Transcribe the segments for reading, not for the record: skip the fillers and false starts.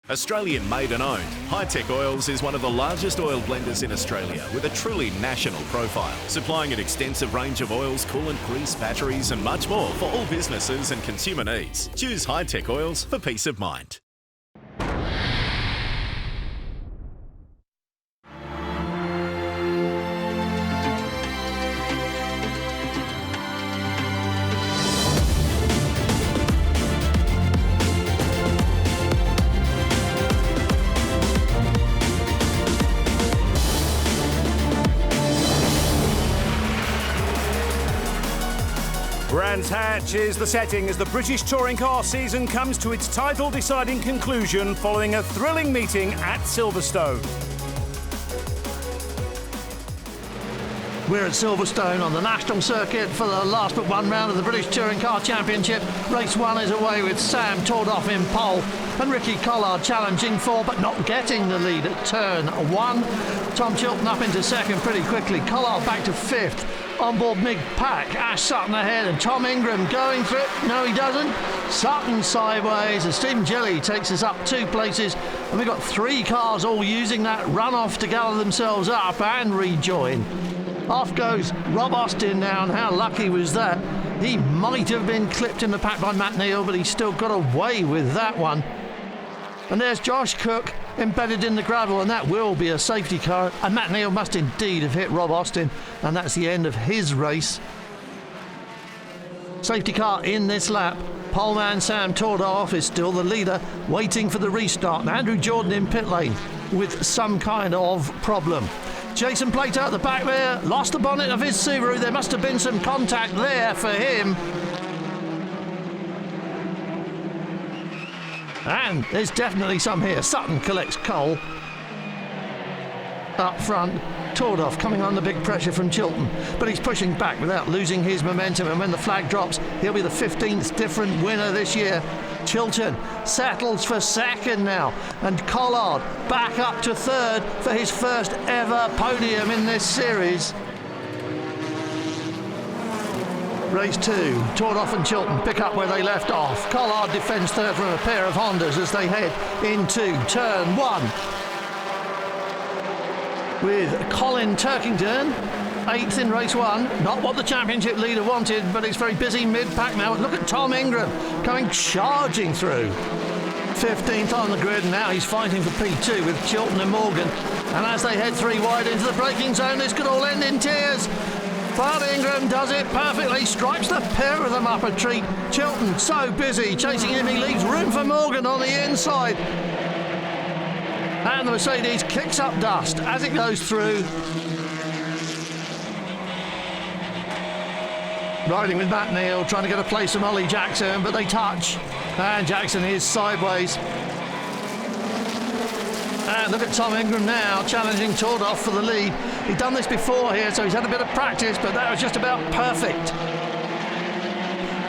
Australian made and owned, Hi-Tech Oils is one of the largest oil blenders in Australia with a truly national profile, supplying an extensive range of oils, coolant, grease, batteries and much more for all businesses and consumer needs. Choose Hi-Tech Oils for peace of mind. Brands Hatch is the setting as the British touring car season comes to its title-deciding conclusion following a thrilling meeting at Silverstone. We're at Silverstone on the national circuit for the last but one round of the British Touring Car Championship. Race 1 is away with Sam Tordoff in pole and Ricky Collard challenging for but not getting the lead at turn 1. Tom Chilton up into second pretty quickly. Collard back to 5th. On board Mig Pack, Ash Sutton ahead and Tom Ingram going for it. No, he doesn't. Sutton sideways and Stephen Jelly takes us up 2 places. And we've got 3 cars all using that runoff to gather themselves up and rejoin. Off goes Rob Austin now, and how lucky was that? He might have been clipped in the pack by Matt Neal, but he still got away with that one. And there's Josh Cook embedded in the gravel, and that will be a safety car. And Matt Neal must indeed have hit Rob Austin, and that's the end of his race. Safety car in this lap. Poleman Sam Tordoff is still the leader, waiting for the restart. And Andrew Jordan in pit lane with some kind of problem. Jason Plater at the back there, lost the bonnet of his Subaru. There must have been some contact there for him. And there's definitely some here. Sutton collects coal. Up front, Tordoff coming under big pressure from Chilton, but he's pushing back without losing his momentum, and when the flag drops, he'll be the 15th different winner this year. Chilton settles for second now, and Collard back up to third for his first ever podium in this series. Race 2, Tordoff and Chilton pick up where they left off. Collard defends third from a pair of Hondas as they head into turn 1. With Colin Turkington 8th in race 1. Not what the championship leader wanted, but it's very busy mid-pack now. Look at Tom Ingram coming charging through. 15th on the grid, and now he's fighting for P2 with Chilton and Morgan. And as they head 3 wide into the braking zone, this could all end in tears. But Ingram does it perfectly, stripes the pair of them up a treat. Chilton so busy chasing him, he leaves room for Morgan on the inside. And the Mercedes kicks up dust as it goes through. Riding with Matt Neal, trying to get a place from Ollie Jackson, but they touch. And Jackson is sideways. And look at Tom Ingram now, challenging Tordoff for the lead. He'd done this before here, so he's had a bit of practice, but that was just about perfect.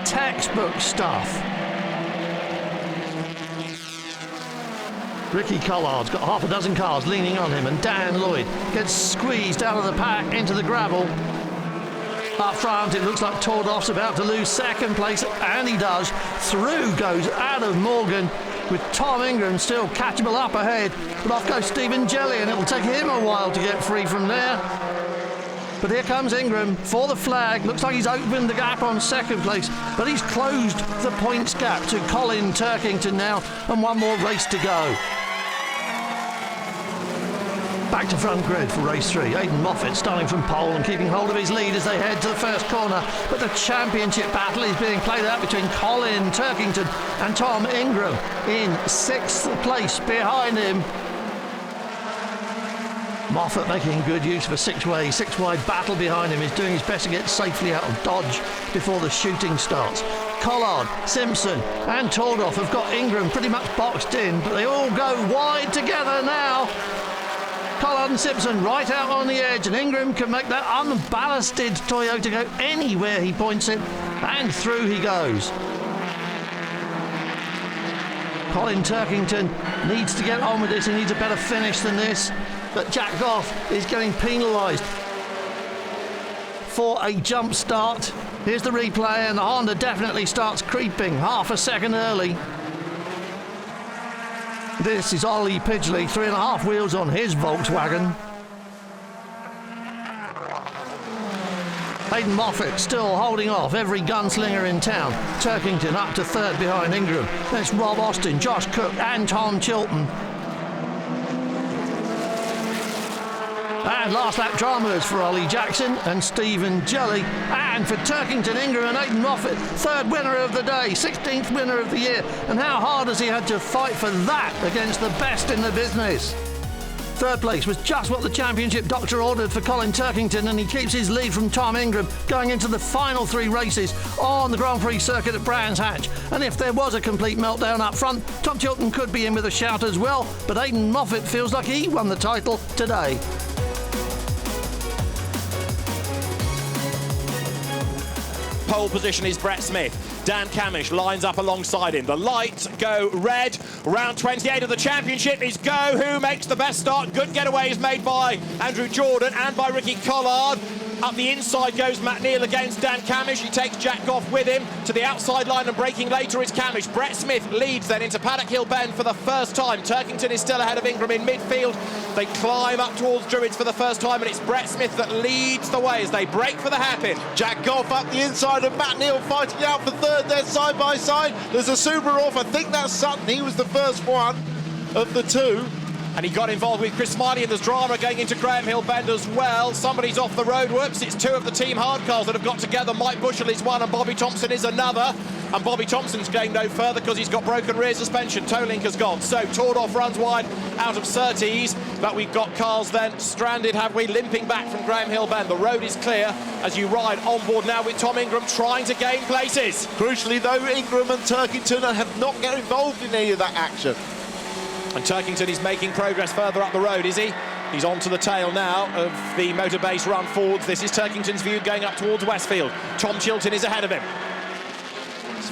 Textbook stuff. Ricky Collard's got half a dozen cars leaning on him, and Dan Lloyd gets squeezed out of the pack into the gravel. Up front, it looks like Tordoff's about to lose second place, and he does. Through goes Adam Morgan, with Tom Ingram still catchable up ahead. But off goes Stephen Jelly, and it'll take him a while to get free from there. But here comes Ingram for the flag. Looks like he's opened the gap on second place, but he's closed the points gap to Colin Turkington now, and one more race to go. Back to front grid for race 3. Aidan Moffat starting from pole and keeping hold of his lead as they head to the first corner. But the championship battle is being played out between Colin Turkington and Tom Ingram in 6th place behind him. Moffat making good use of a 6-wide battle behind him. He's doing his best to get safely out of dodge before the shooting starts. Collard, Simpson and Tordoff have got Ingram pretty much boxed in, but they all go wide together now. Collard and Simpson right out on the edge, and Ingram can make that unballasted Toyota go anywhere he points it, and through he goes. Colin Turkington needs to get on with this. He needs a better finish than this, but Jack Goff is getting penalised for a jump start. Here's the replay, and the Honda definitely starts creeping half a second early. This is Ollie Pidgley, 3.5 wheels on his Volkswagen. Hayden Moffat still holding off every gunslinger in town. Turkington up to third behind Ingram. There's Rob Austin, Josh Cook and Tom Chilton. And last lap dramas for Ollie Jackson and Stephen Jelly. And for Turkington, Ingram and Hayden Moffat, third winner of the day, 16th winner of the year. And how hard has he had to fight for that against the best in the business? Third place was just what the championship doctor ordered for Colin Turkington, and he keeps his lead from Tom Ingram going into the final 3 races on the Grand Prix circuit at Brands Hatch. And if there was a complete meltdown up front, Tom Chilton could be in with a shout as well, but Hayden Moffat feels like he won the title today. Pole position is Brett Smith. Dan Camish lines up alongside him. The lights go red. Round 28 of the championship is go. Who makes the best start? Good getaway is made by Andrew Jordan and by Ricky Collard. Up the inside goes Matt Neal against Dan Camish. He takes Jack Goff with him to the outside line, and braking later is Camish. Brett Smith leads then into Paddock Hill Bend for the first time. Turkington is still ahead of Ingram in midfield. They climb up towards Druids for the first time, and it's Brett Smith that leads the way as they break for the hairpin. Jack Goff up the inside of Matt Neal fighting out for third there side by side. There's a Subaru off. I think that's Sutton. He was the first one of the two. And he got involved with Chris Smiley, and there's drama going into Graham Hill Bend as well. Somebody's off the road. Whoops, it's 2 of the team hard cars that have got together. Mike Bushell is one and Bobby Thompson is another. And Bobby Thompson's going no further because he's got broken rear suspension. Toe link has gone. So Tordoff runs wide out of Surtees, but we've got cars then stranded, have we, limping back from Graham Hill Bend. The road is clear as you ride on board now with Tom Ingram trying to gain places. Crucially though, Ingram and Turkington have not got involved in any of that action. And Turkington is making progress further up the road, is he? He's on to the tail now of the motor base run forwards. This is Turkington's view going up towards Westfield. Tom Chilton is ahead of him.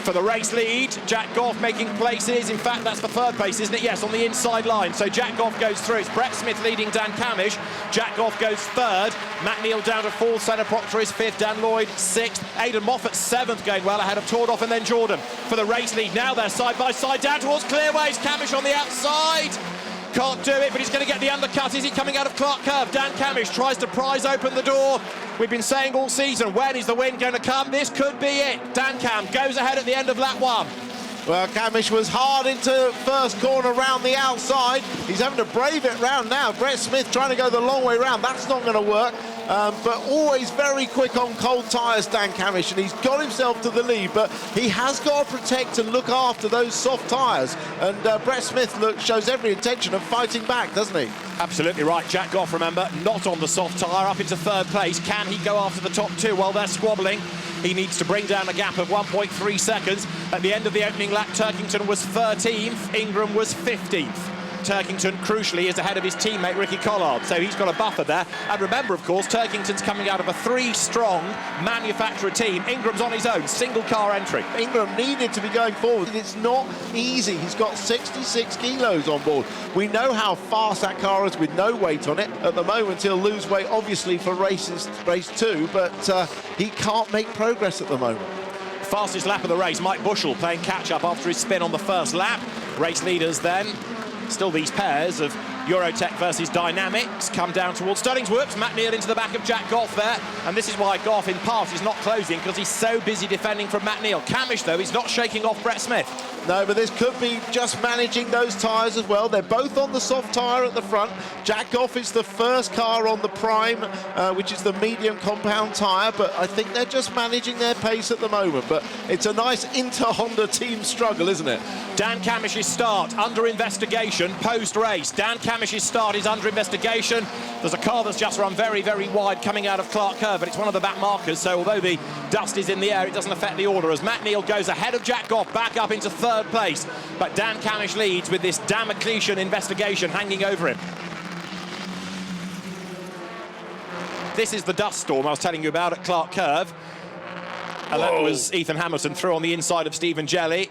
For the race lead, Jack Goff making places. In fact, that's the third place, isn't it? Yes, on the inside line. So Jack Goff goes through. It's Brett Smith leading Dan Camish. Jack Goff goes third. Matt Neal down to fourth. Senna Proctor is fifth. Dan Lloyd sixth. Aidan Moffat seventh, going well ahead of Tordoff and then Jordan. For the race lead, now they're side by side down towards Clearways. Camish on the outside. Can't do it, but he's going to get the undercut. Is he coming out of Clark Curve? Dan Camish tries to prise open the door. We've been saying all season, when is the win going to come? This could be it. Dan Cam goes ahead at the end of lap 1. Well, Camish was hard into first corner round the outside. He's having to brave it round now. Brett Smith trying to go the long way round. That's not going to work. But always very quick on cold tyres, Dan Camish, and he's got himself to the lead, but he has got to protect and look after those soft tyres. And Brett Smith shows every intention of fighting back, doesn't he? Absolutely right. Jack Goff, remember, not on the soft tyre, up into third place. Can he go after the top 2? Well, they're squabbling. He needs to bring down a gap of 1.3 seconds. At the end of the opening lap, Turkington was 13th, Ingram was 15th. Turkington, crucially, is ahead of his teammate Ricky Collard, so he's got a buffer there. And remember, of course, Turkington's coming out of a 3-strong manufacturer team. Ingram's on his own, single car entry. Ingram needed to be going forward. It's not easy. He's got 66 kilos on board. We know how fast that car is with no weight on it. At the moment, he'll lose weight, obviously, for race 2, but he can't make progress at the moment. Fastest lap of the race, Mike Bushell playing catch-up after his spin on the first lap. Race leaders then. Still these pairs of Eurotech versus Dynamics come down towards Studdings. Whoops, Matt Neal into the back of Jack Goff there. And this is why Goff, in part, is not closing, because he's so busy defending from Matt Neal. Camish, though, he's not shaking off Brett Smith. No, but this could be just managing those tyres as well. They're both on the soft tyre at the front. Jack Goff is the first car on the Prime, which is the medium compound tyre, but I think they're just managing their pace at the moment. But it's a nice inter-Honda team struggle, isn't it? Dan Camish's start under investigation post-race. Dan Camish's start is under investigation. There's a car that's just run very, very wide coming out of Clark Curve, but it's one of the back markers, so although the dust is in the air, it doesn't affect the order, as Matt Neal goes ahead of Jack Goff, back up into third place. But Dan Camish leads with this Damocletian investigation hanging over him. This is the dust storm I was telling you about at Clark Curve. And that was Ethan Hamilton through on the inside of Stephen Jelly.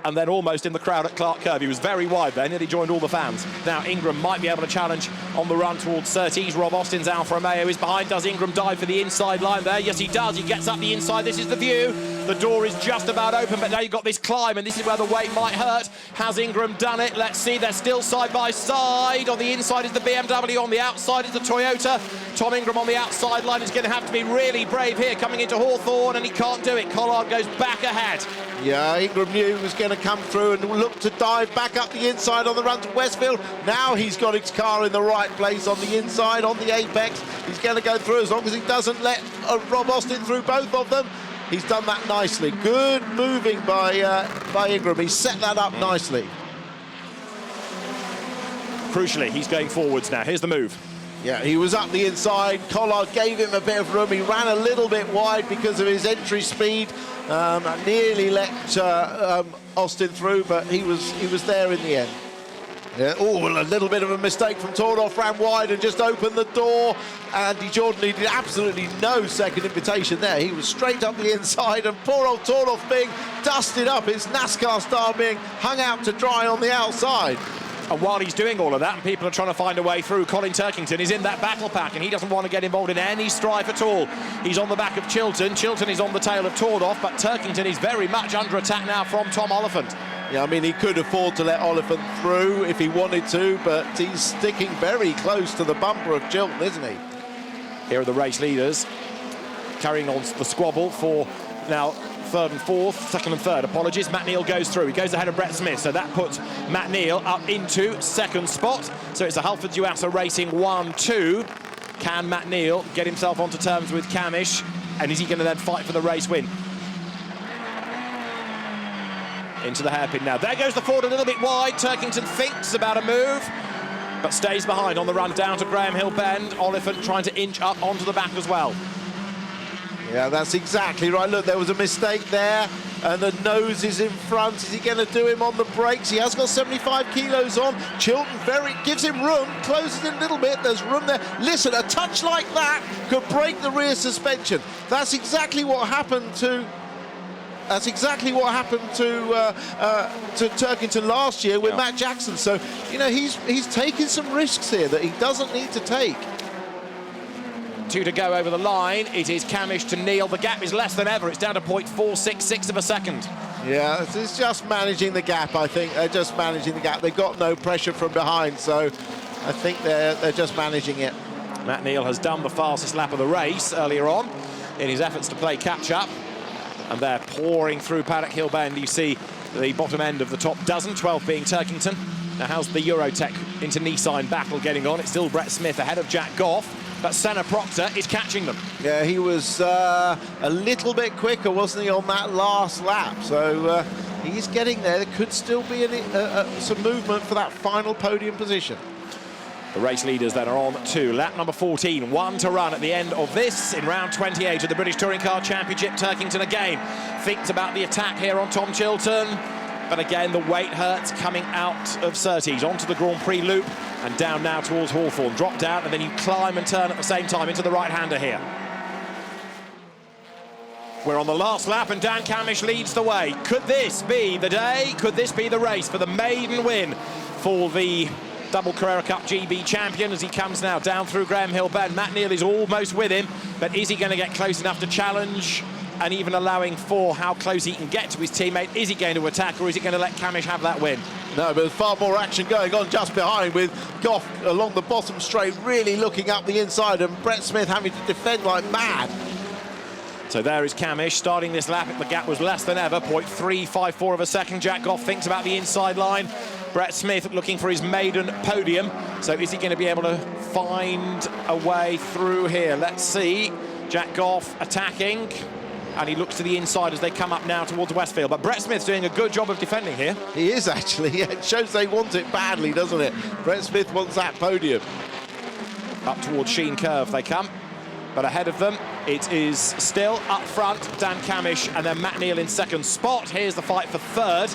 And then almost in the crowd at Clark Curve. He was very wide there, nearly joined all the fans. Now Ingram might be able to challenge on the run towards Surtees. Rob Austin's Alfa Romeo is behind. Does Ingram dive for the inside line there? Yes, he does. He gets up the inside. This is the view. The door is just about open, but now you've got this climb, and this is where the weight might hurt. Has Ingram done it? Let's see. They're still side by side. On the inside is the BMW, on the outside is the Toyota. Tom Ingram on the outside line is going to have to be really brave here, coming into Hawthorn, and he can't do it. Collard goes back ahead. Yeah, Ingram knew he was going to come through and look to dive back up the inside on the run to Westfield. Now he's got his car in the right place on the inside, on the apex. He's going to go through as long as he doesn't let Rob Austin through both of them. He's done that nicely. Good moving by Ingram. He's set that up nicely. Crucially, he's going forwards now. Here's the move. Yeah, he was up the inside. Collard gave him a bit of room. He ran a little bit wide because of his entry speed. Nearly let Austin through, but he was there in the end. Yeah. Oh, a little bit of a mistake from Tordoff, ran wide and just opened the door. Andy Jordan needed absolutely no second invitation there. He was straight up the inside, and poor old Tordoff being dusted up. His NASCAR style being hung out to dry on the outside. And while he's doing all of that and people are trying to find a way through, Colin Turkington is in that battle pack and he doesn't want to get involved in any strife at all. He's on the back of Chilton. Chilton is on the tail of Tordoff, but Turkington is very much under attack now from Tom Oliphant. Yeah, I mean, he could afford to let Oliphant through if he wanted to, but he's sticking very close to the bumper of Chilton, isn't he? Here are the race leaders carrying on the squabble for now third and fourth, second and third. Apologies, Matt Neal goes through. He goes ahead of Brett Smith, so that puts Matt Neal up into second spot. So it's a Halford Yuasa Racing 1-2. Can Matt Neal get himself onto terms with Camish, and is he going to then fight for the race win? Into the hairpin now. There goes the Ford a little bit wide. Turkington thinks about a move, but stays behind on the run down to Graham Hill Bend. Oliphant trying to inch up onto the back as well. Yeah, that's exactly right. Look, there was a mistake there, and the nose is in front. Is he going to do him on the brakes? He has got 75 kilos on. Chilton gives him room, closes in a little bit. There's room there. Listen, a touch like that could break the rear suspension. That's exactly what happened to. That's exactly what happened to Turkington last year with Matt Jackson. So, you know, he's taking some risks here that he doesn't need to take. 2 to go over the line. It is Camish to Neal. The gap is less than ever. It's down to 0.466 of a second. Yeah, it's just managing the gap, I think. They're just managing the gap. They've got no pressure from behind, so I think they're just managing it. Matt Neal has done the fastest lap of the race earlier on in his efforts to play catch-up. And they're pouring through Paddock Hill Bend. You see the bottom end of the top dozen, 12 being Turkington. Now, how's the Eurotech into Nissan battle getting on? It's still Brett Smith ahead of Jack Goff, but Senna Proctor is catching them. Yeah, he was a little bit quicker, wasn't he, on that last lap? So he's getting there. There could still be some movement for that final podium position. The race leaders then are on to lap number 14, 1 to run at the end of this in round 28 of the British Touring Car Championship. Turkington again thinks about the attack here on Tom Chilton, but again the weight hurts coming out of Surtees onto the Grand Prix loop and down now towards Hawthorn. Drop down and then you climb and turn at the same time into the right-hander here. We're on the last lap and Dan Camish leads the way. Could this be the day? Could this be the race for the maiden win for the double Carrera Cup GB champion as he comes now down through Graham Hill Bend? Matt Neal is almost with him, but is he going to get close enough to challenge and even allowing for how close he can get to his teammate? Is he going to attack, or is he going to let Camish have that win? No, but there's far more action going on just behind, with Goff along the bottom straight really looking up the inside and Brett Smith having to defend like mad. So there is Camish starting this lap. The gap was less than ever, 0.354 of a second. Jack Goff thinks about the inside line. Brett Smith looking for his maiden podium. So is he going to be able to find a way through here? Let's see. Jack Goff attacking, and he looks to the inside as they come up now towards Westfield. But Brett Smith's doing a good job of defending here. He is, actually. Yeah, it shows they want it badly, doesn't it? Brett Smith wants that podium. Up towards Sheen Curve they come. But ahead of them, it is still up front, Dan Camish and then Matt Neal in second spot. Here's the fight for third.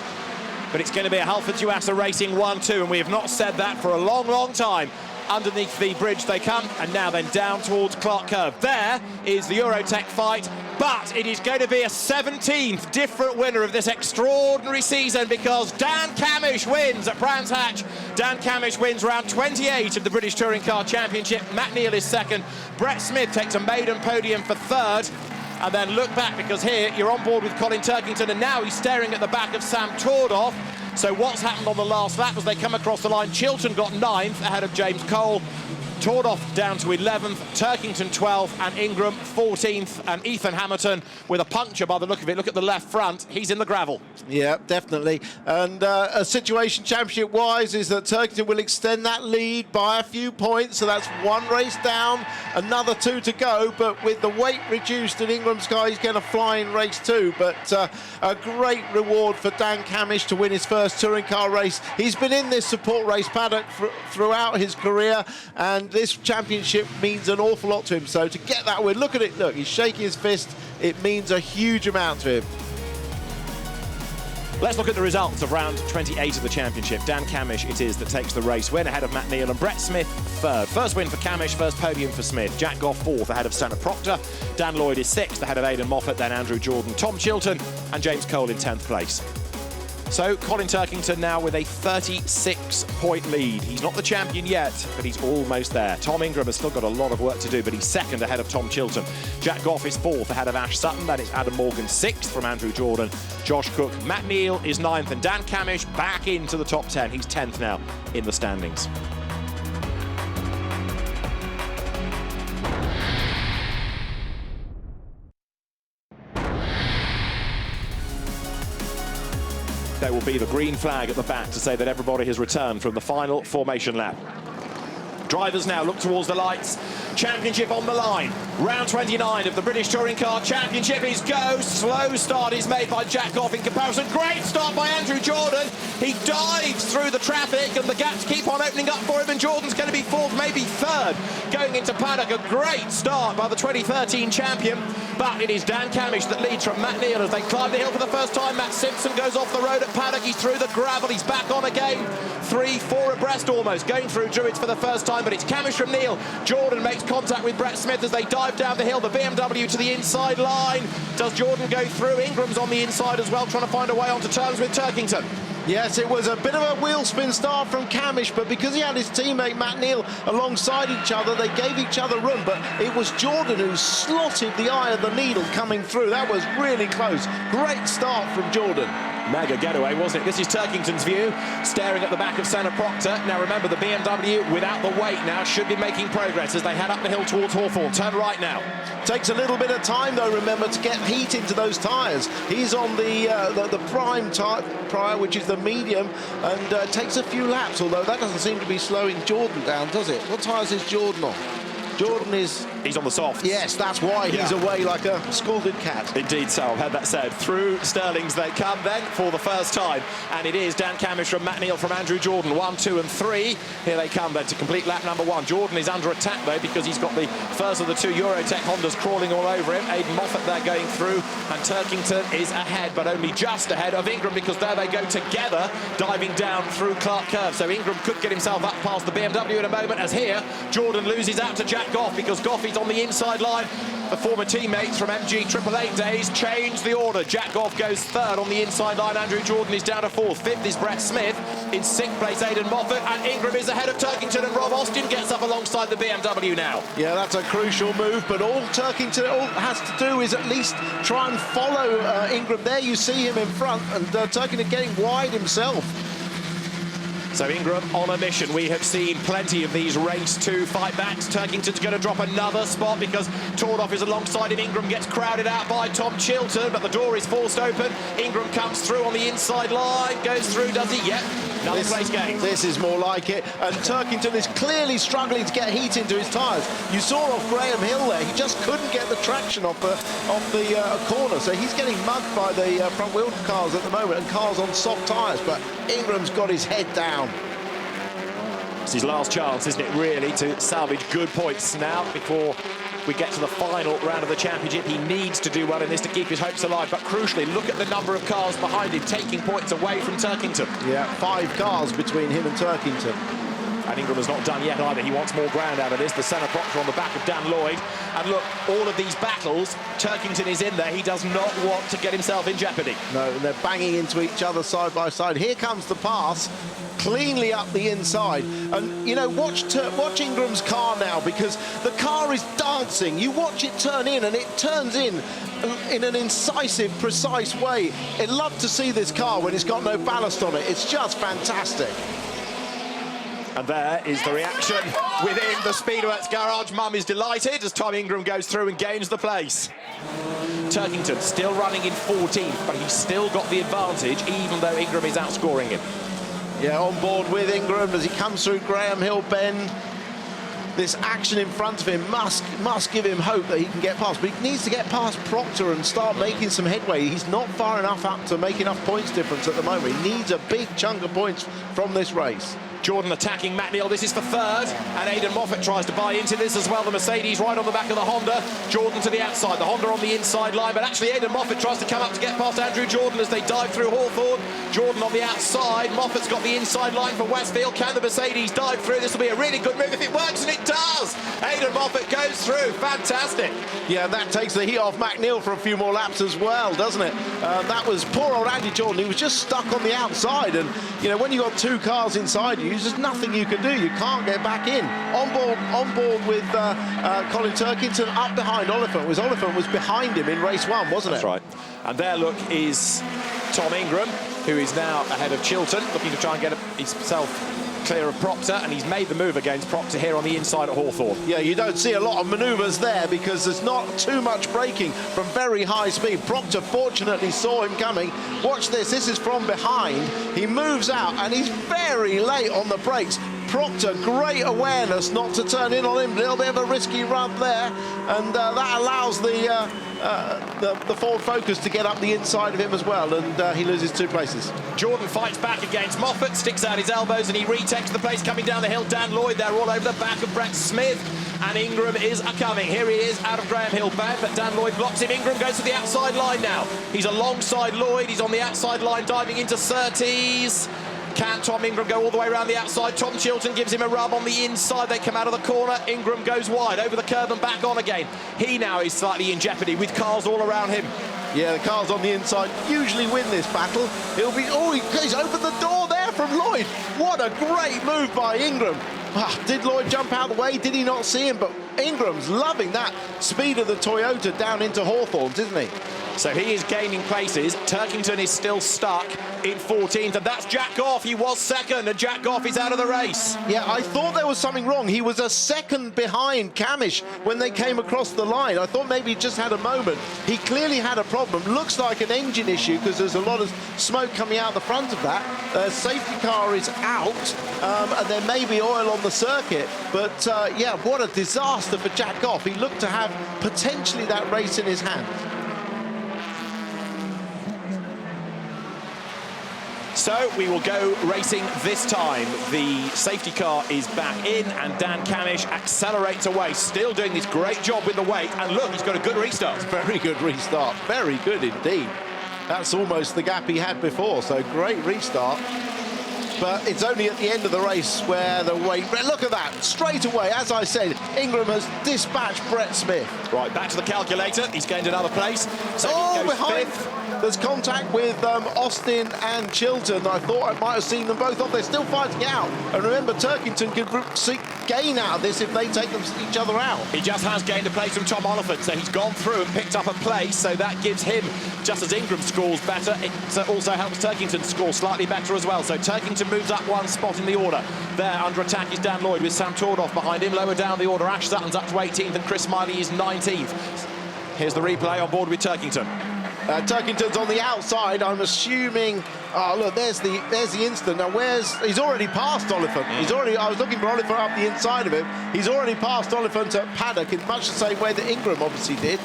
But it's going to be a Halford Yuasa Racing 1-2, and we have not said that for a long, long time. Underneath the bridge they come, and now then down towards Clark Curve. There is the Eurotech fight, but it is going to be a 17th different winner of this extraordinary season, because Dan Camish wins at Brands Hatch. Dan Camish wins round 28 of the British Touring Car Championship. Matt Neal is second. Brett Smith takes a maiden podium for third. and then look back, because here you're on board with Colin Turkington, and now he's staring at the back of Sam Tordoff. So what's happened on the last lap as they come across the line? Chilton got 9th ahead of James Cole. Tordoff down to 11th, Turkington 12th, and Ingram 14th, and Ethan Hamilton with a puncture by the look of it. Look at the left front, he's in the gravel. Yeah, definitely. And a situation championship-wise is that Turkington will extend that lead by a few points, so that's 1 race down, another 2 to go, but with the weight reduced in Ingram's car, he's going to fly in race 2. But a great reward for Dan Camish to win his first touring car race. He's been in this support race paddock throughout his career, and this championship means an awful lot to him. So to get that win, look at it, look, he's shaking his fist. It means a huge amount to him. Let's look at the results of round 28 of the championship. Dan Camish it is that takes the race win ahead of Matt Neal, and Brett Smith 3rd. First win for Camish, first podium for Smith. Jack Goff 4th ahead of Stannah Proctor. Dan Lloyd is 6th ahead of Aidan Moffat, then Andrew Jordan, Tom Chilton, and James Cole in 10th place. So Colin Turkington now with a 36-point lead. He's not the champion yet, but he's almost there. Tom Ingram has still got a lot of work to do, but he's 2nd ahead of Tom Chilton. Jack Goff is 4th ahead of Ash Sutton. Then it's Adam Morgan 6th from Andrew Jordan. Josh Cook, Matt Neal is 9th, and Dan Camish back into the top 10. He's 10th now in the standings. There will be the green flag at the back to say that everybody has returned from the final formation lap. Drivers now look towards the lights. Championship on the line. Round 29 of the British Touring Car Championship is go. Slow start is made by Jack Goff in comparison. Great start by Andrew Jordan. He dives through the traffic and the gaps keep on opening up for him, and Jordan's going to be 4th, maybe 3rd. Going into paddock, a great start by the 2013 champion. But it is Dan Camish that leads from Matt Neal as they climb the hill for the first time. Matt Simpson goes off the road at paddock. He's through the gravel. He's back on again. 3, 4 abreast almost. Going through Druids for the first time, but it's Camish from Neal. Jordan makes contact with Brett Smith as they dive down the hill. The BMW to the inside line. Does Jordan go through? Ingram's on the inside as well, trying to find a way onto terms with Turkington. Yes, it was a bit of a wheel spin start from Camish, but because he had his teammate Matt Neal alongside each other, they gave each other room. But it was Jordan who slotted the eye of the needle coming through. That was really close. Great start from Jordan. Mega getaway, wasn't it? This is Turkington's view, staring at the back of Stannah Proctor. Now remember, the BMW without the weight now should be making progress as they head up the hill towards Hawthorne. Turn right now. Takes a little bit of time though, remember, to get heat into those tyres. He's on the prime tyre, which is the medium, and takes a few laps, although that doesn't seem to be slowing Jordan down, does it? What tyres is Jordan on? Jordan is... He's on the soft. Yes, that's why he's away like a scalded cat. Indeed so, I've had that said. Through Stirling's they come then for the first time. And it is Dan Camish from Matt Neal from Andrew Jordan. 1, 2 and 3. Here they come then to complete lap number 1. Jordan is under attack though because he's got the first of the 2 Eurotech Hondas crawling all over him. Aidan Moffat there going through. And Turkington is ahead, but only just ahead of Ingram because there they go together, diving down through Clark Curve. So Ingram could get himself up past the BMW in a moment, as here Jordan loses out to Jack Goff because Goff is on the inside line. The former teammates from MG 888 days change the order. Jack Goff goes 3rd on the inside line. Andrew Jordan is down to 4th. 5th is Brett Smith. In 6th place, Aidan Moffat. And Ingram is ahead of Turkington, and Rob Austin gets up alongside the BMW now. Yeah, that's a crucial move, but all Turkington has to do is at least try and follow Ingram. There you see him in front, and Turkington getting wide himself. So Ingram on a mission. We have seen plenty of these race 2 fightbacks. Turkington's going to drop another spot because Tordoff is alongside him. Ingram gets crowded out by Tom Chilton, but the door is forced open. Ingram comes through on the inside line. Goes through, does he? Yep. Another place gain. This is more like it. And Turkington is clearly struggling to get heat into his tyres. You saw off Graham Hill there. He just couldn't get the traction off the corner. So he's getting mugged by the front wheel cars at the moment, and cars on soft tyres. But Ingram's got his head down. It's his last chance, isn't it, really, to salvage good points now before we get to the final round of the championship. He needs to do well in this to keep his hopes alive, but crucially, look at the number of cars behind him, taking points away from Turkington. Yeah, 5 cars between him and Turkington. And Ingram has not done yet either. He wants more ground out of this. The Stannah Proctor on the back of Dan Lloyd. And look, all of these battles, Turkington is in there. He does not want to get himself in jeopardy. No, and they're banging into each other side by side. Here comes the pass. cleanly up the inside. And, you know, watch Ingram's car now, because the car is dancing. You watch it turn in, and it turns in an incisive, precise way. I'd love to see this car when it's got no ballast on it. It's just fantastic. And there is the reaction within the Speedweek's garage. Mum is delighted as Tom Ingram goes through and gains the place. Turkington still running in 14th, but he's still got the advantage, even though Ingram is outscoring him. Yeah, on board with Ingram as he comes through Graham Hill Bend. This action in front of him must give him hope that he can get past, but he needs to get past Proctor and start making some headway. He's not far enough up to make enough points difference at the moment. He needs a big chunk of points from this race. Jordan attacking Matt Neal. This is for third, and Aidan Moffat tries to buy into this as well. The Mercedes right on the back of the Honda. Jordan to the outside, the Honda on the inside line, but actually Aidan Moffat tries to come up to get past Andrew Jordan as they dive through Hawthorne. Jordan on the outside. Moffat's got the inside line for Westfield. Can the Mercedes dive through? This will be a really good move if it works, and it does. Aidan Moffat goes through. Fantastic. Yeah, that takes the heat off McNeil for a few more laps as well, doesn't it? That was poor old Andy Jordan. He was just stuck on the outside, and you know, when you've got two cars inside you, there's nothing you can do. You can't get back in. On board with Colin Turkington, up behind Oliphant. Oliphant was behind him in race one, wasn't it? That's right. And there, look, is Tom Ingram, who is now ahead of Chilton, looking to try and get himself clear of Proctor, and he's made the move against Proctor here on the inside at Hawthorne. Yeah, you don't see a lot of manoeuvres there because there's not too much braking from very high speed. Proctor fortunately saw him coming. Watch this is from behind. He moves out and he's very late on the brakes. Proctor, great awareness not to turn in on him. A little bit of a risky run there, and that allows the Ford Focus to get up the inside of him as well, and he loses 2 places. Jordan fights back against Moffat, sticks out his elbows, and he retakes the place coming down the hill. Dan Lloyd there all over the back of Brett Smith, and Ingram is coming. Here he is out of Graham Hill Bend, but Dan Lloyd blocks him. Ingram goes to the outside line now. He's alongside Lloyd. He's on the outside line diving into Surtees. Can Tom Ingram go all the way around the outside? Tom Chilton gives him a rub on the inside. They come out of the corner. Ingram goes wide over the curb and back on again. He now is slightly in jeopardy with cars all around him. Yeah, the cars on the inside usually win this battle. He's opened the door there from Lloyd. What a great move by Ingram. Did Lloyd jump out of the way? Did he not see him? But Ingram's loving that speed of the Toyota down into Hawthorne, isn't he? So he is gaining places. Turkington is still stuck in 14th, and that's Jack Goff. He was second, and Jack Goff is out of the race. Yeah, I thought there was something wrong. He was a second behind Camish when they came across the line. I thought maybe he just had a moment. He clearly had a problem. Looks like an engine issue because there's a lot of smoke coming out the front of that. Safety car is out, and there may be oil on the circuit. But, yeah, what a disaster for Jack Goff. He looked to have potentially that race in his hand. So we will go racing this time. The safety car is back in, and Dan Camish accelerates away, still doing this great job with the weight. And look, he's got a good restart. Very good restart. Very good indeed. That's almost the gap he had before, so great restart. But it's only at the end of the race where the weight... Look at that, straight away, as I said, Ingram has dispatched Brett Smith. Right, back to the calculator. He's gained another place. So he goes behind. fifth. There's contact with Austin and Chilton. I thought I might have seen them both off. They're still fighting out. And remember, Turkington could gain out of this if they take each other out. He just has gained a place from Tom Oliphant, so he's gone through and picked up a place, so that gives him, just as Ingram scores better, it also helps Turkington score slightly better as well. So Turkington moves up 1 spot in the order. There, under attack is Dan Lloyd with Sam Tordoff behind him. Lower down the order, Ash Sutton's up to 18th and Chris Smiley is 19th. Here's the replay on board with Turkington. Turkington's on the outside. I'm assuming. Oh, look, there's the instant. Now, he's already passed Oliphant. I was looking for Oliphant up the inside of him. He's already passed Oliphant at Paddock in much the same way that Ingram obviously did.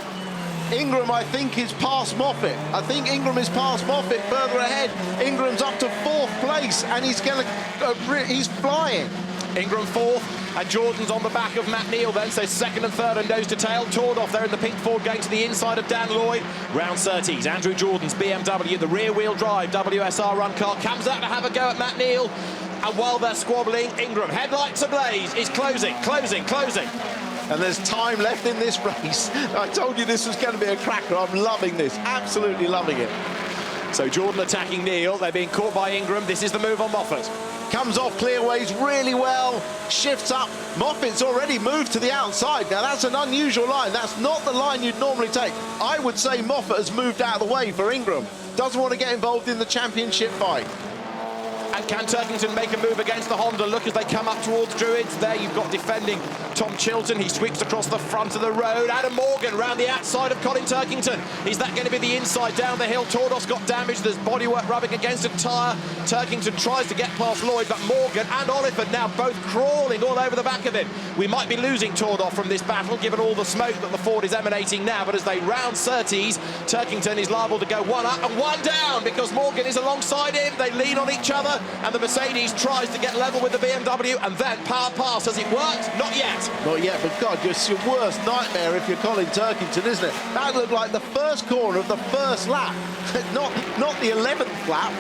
Ingram, I think, is past Moffat. I think Ingram is past Moffat further ahead. Ingram's up to 4th place, and he's he's flying. Ingram 4th. And Jordan's on the back of Matt Neal then, so 2nd and 3rd and nose to tail. Tordoff there in the pink Ford going to the inside of Dan Lloyd. Round 30s, Andrew Jordan's BMW, the rear-wheel drive WSR run car, comes out to have a go at Matt Neal. And while they're squabbling, Ingram, headlights ablaze, is closing. And there's time left in this race. I told you this was going to be a cracker. I'm loving this, absolutely loving it. So Jordan attacking Neal. They're being caught by Ingram. This is the move on Moffat. comes off clearways really well, shifts up. Moffat's already moved to the outside. Now, that's an unusual line. That's not the line you'd normally take. I would say Moffat has moved out of the way for Ingram. Doesn't want to get involved in the championship fight. And can Turkington make a move against the Honda? Look as they come up towards Druids. There you've got defending Tom Chilton. He sweeps across the front of the road. Adam Morgan round the outside of Colin Turkington. Is that going to be the inside down the hill? Tordos got damaged. There's bodywork rubbing against a tyre. Turkington tries to get past Lloyd, but Morgan and Oliphant now both crawling all over the back of him. We might be losing Tordos from this battle, given all the smoke that the Ford is emanating now. But as they round Surtees, Turkington is liable to go one up and one down because Morgan is alongside him. They lean on each other. And the Mercedes tries to get level with the BMW, and then power pass. Has it worked? Not yet. Not yet, but God, it's your worst nightmare if you're Colin Turkington, isn't it? That looked like the first corner of the first lap, not the 11th lap.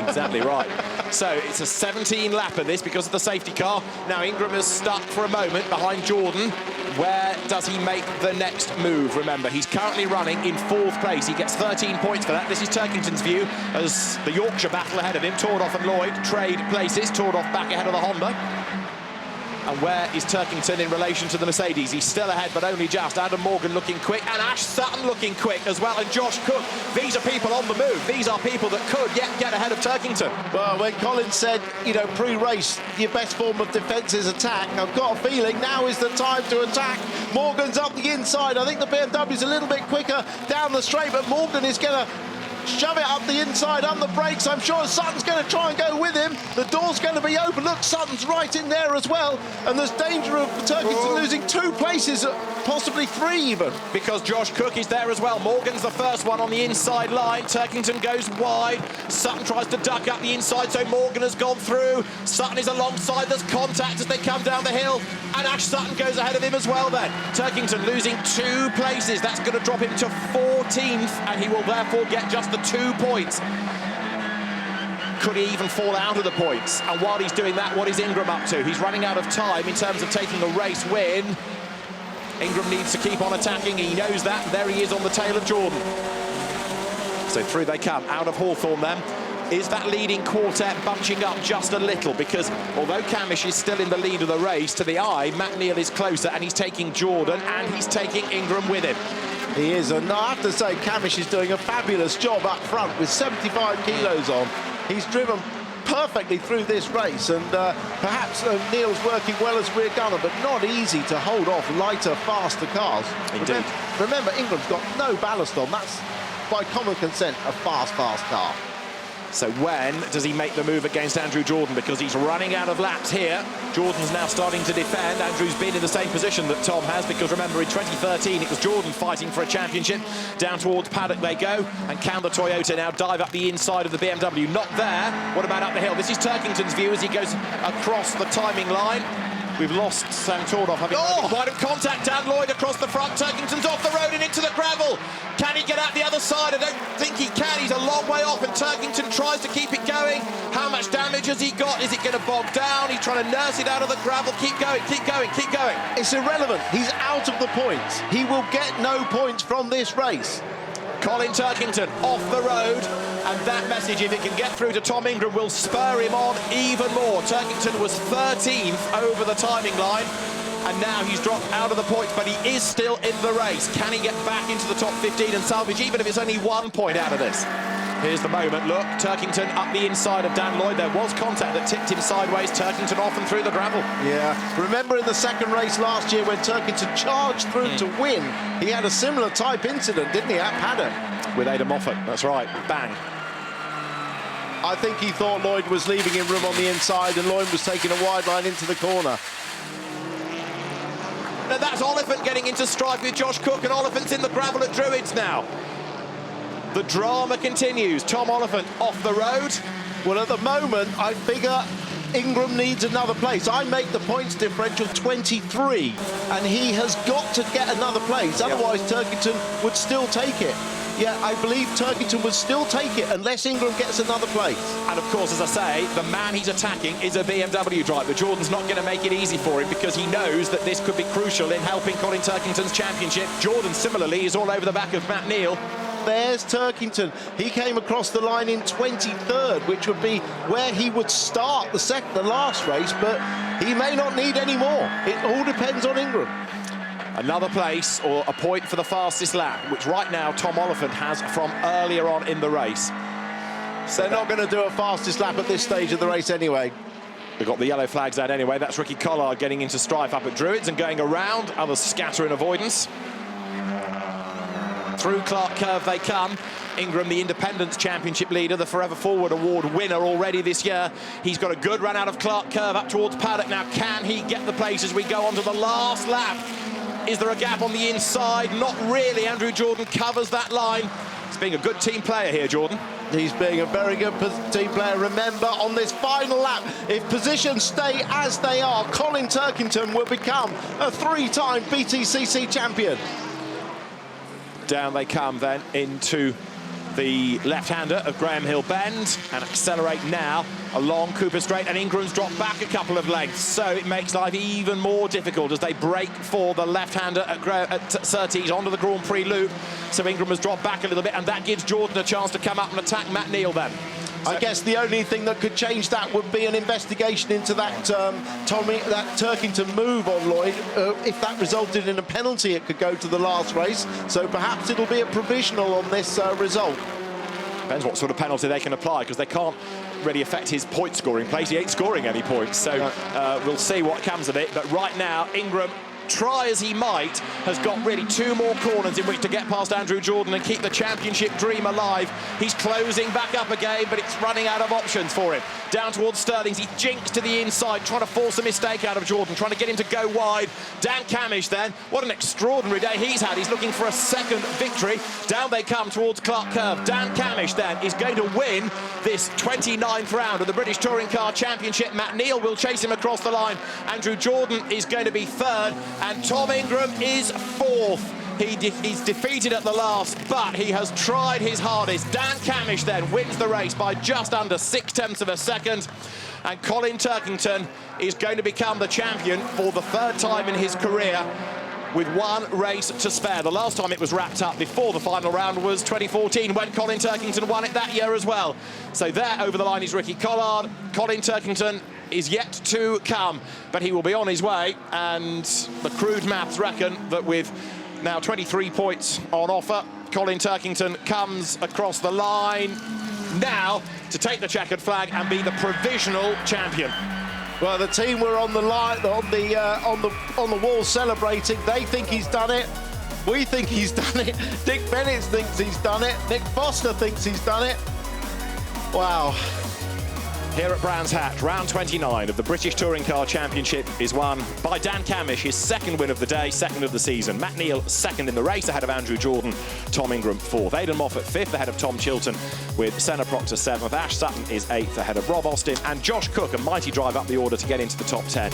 Exactly right. So it's a 17 lapper this because of the safety car. Now Ingram is stuck for a moment behind Jordan. Where does he make the next move? Remember, he's currently running in 4th place. He gets 13 points for that. This is Turkington's view as the Yorkshire battle ahead of him. Tordoff and Lloyd trade places. Tordoff back ahead of the Honda. And where is Turkington in relation to the Mercedes? He's still ahead, but only just. Adam Morgan looking quick, and Ash Sutton looking quick as well, and Josh Cook. These are people on the move. These are people that could yet get ahead of Turkington. Well, when Colin said, you know, pre-race, your best form of defence is attack, I've got a feeling now is the time to attack. Morgan's up the inside. I think the BMW's a little bit quicker down the straight, but Morgan is going to shove it up the inside on the brakes. I'm sure Sutton's going to try and go with him. The door's going to be open. Look, Sutton's right in there as well. And there's danger of Turkington losing 2 places, possibly 3 even. Because Josh Cook is there as well. Morgan's the first one on the inside line. Turkington goes wide. Sutton tries to duck up the inside, so Morgan has gone through. Sutton is alongside. There's contact as they come down the hill. And Ash Sutton goes ahead of him as well then. Turkington losing 2 places. That's going to drop him to 14th, and he will therefore get just the 2 points. Could he even fall out of the points? And while he's doing that, what is Ingram up to? He's running out of time in terms of taking a race win. Ingram needs to keep on attacking. He knows that. There he is on the tail of Jordan. So through they come, out of Hawthorn then. Is that leading quartet bunching up just a little? Because although Camish is still in the lead of the race, to the eye, Matt Neal is closer, and he's taking Jordan, and he's taking Ingram with him. He is, and I have to say, Camish is doing a fabulous job up front with 75 kilos on. He's driven perfectly through this race, and perhaps Neal's working well as rear gunner, but not easy to hold off lighter, faster cars. Indeed. Remember, Ingram's got no ballast on. That's, by common consent, a fast car. So when does he make the move against Andrew Jordan? Because he's running out of laps here. Jordan's now starting to defend. Andrew's been in the same position that Tom has, because remember in 2013 it was Jordan fighting for a championship. Down towards paddock they go, and can the Toyota now dive up the inside of the BMW? Not there. What about up the hill? This is Turkington's view as he goes across the timing line. We've lost Sam Tordoff having wide of contact. Dan Lloyd across the front. Turkington's off the road and into the gravel. Can he get out the other side? I don't think he can. He's a long way off, and Turkington tries to keep it going. How much damage has he got? Is it going to bog down? He's trying to nurse it out of the gravel. Keep going, keep going, keep going. It's irrelevant. He's out of the points. He will get no points from this race. Colin Turkington off the road, and that message, if it can get through to Tom Ingram, will spur him on even more. Turkington was 13th over the timing line, and now he's dropped out of the points, but he is still in the race. Can he get back into the top 15 and salvage, even if it's only 1 point out of this? Here's the moment, look, Turkington up the inside of Dan Lloyd. There was contact that tipped him sideways. Turkington off and through the gravel. Yeah, remember in the second race last year when Turkington charged through to win, he had a similar type incident, didn't he, at paddock? With Ada Moffat, that's right, bang. I think he thought Lloyd was leaving him room on the inside, and Lloyd was taking a wide line into the corner. Now that's Oliphant getting into strife with Josh Cook, and Oliphant's in the gravel at Druids now. The drama continues. Tom Oliphant off the road. Well, at the moment, I figure Ingram needs another place. I make the points differential 23, and he has got to get another place. Otherwise, Turkington would still take it. Yeah, I believe Turkington would still take it unless Ingram gets another place. And of course, as I say, the man he's attacking is a BMW driver. Jordan's not going to make it easy for him because he knows that this could be crucial in helping Colin Turkington's championship. Jordan, similarly, is all over the back of Matt Neal. there's Turkington. He came across the line in 23rd, which would be where he would start the last race, but he may not need any more. It all depends on Ingram. Another place or a point for the fastest lap, which right now Tom Oliphant has from earlier on in the race. So they're not going to do a fastest lap at this stage of the race anyway. They've got the yellow flags out anyway. That's Ricky Collard getting into strife up at Druids and going around. Others scatter in avoidance. Through Clark Curve they come. Ingram, the Independence Championship leader, the Forever Forward Award winner already this year. He's got a good run out of Clark Curve up towards paddock. Now, can he get the place as we go on to the last lap? Is there a gap on the inside? Not really. Andrew Jordan covers that line. He's being a good team player here, Jordan. He's being a very good team player. Remember, on this final lap, if positions stay as they are, Colin Turkington will become a 3-time BTCC champion. Down they come then into the left-hander of Graham Hill Bend and accelerate now along Cooper Straight, and Ingram's dropped back a couple of lengths, so it makes life even more difficult as they break for the left-hander at Surtees onto the Grand Prix loop. So Ingram has dropped back a little bit, and that gives Jordan a chance to come up and attack Matt Neal then. I guess the only thing that could change that would be an investigation into that Turkington move on Lloyd. If that resulted in a penalty, it could go to the last race. So perhaps it'll be a provisional on this result. Depends what sort of penalty they can apply, because they can't really affect his point scoring place. He ain't scoring any points, so we'll see what comes of it. But right now, Ingram, try as he might, has got really 2 more corners in which to get past Andrew Jordan and keep the championship dream alive. He's closing back up again, but it's running out of options for him. Down towards Stirling's, he jinks to the inside, trying to force a mistake out of Jordan, trying to get him to go wide. Dan Camish then, what an extraordinary day he's had. He's looking for a second victory. Down they come towards Clark Curve. Dan Camish then is going to win this 29th round of the British Touring Car Championship. Matt Neal will chase him across the line. Andrew Jordan is going to be 3rd, and Tom Ingram is 4th. He's defeated at the last, but he has tried his hardest. Dan Camish then wins the race by just under 0.6 of a second. And Colin Turkington is going to become the champion for the 3rd time in his career, with 1 race to spare. The last time it was wrapped up before the final round was 2014, when Colin Turkington won it that year as well. So there over the line is Ricky Collard. Colin Turkington is yet to come, but he will be on his way, and the crude maths reckon that with now 23 points on offer, Colin Turkington comes across the line now to take the checkered flag and be the provisional champion. Well, the team were on the line, on the wall celebrating. They think he's done it. We think he's done it. Dick Bennett thinks he's done it. Nick Foster thinks he's done it. Wow. Here at Brands Hatch, round 29 of the British Touring Car Championship is won by Dan Camish, his 2nd win of the day, 2nd of the season. Matt Neal 2nd in the race, ahead of Andrew Jordan. Tom Ingram 4th. Aidan Moffat 5th, ahead of Tom Chilton, with Senna Proctor 7th. Ash Sutton is 8th, ahead of Rob Austin. And Josh Cook, a mighty drive up the order to get into the top 10.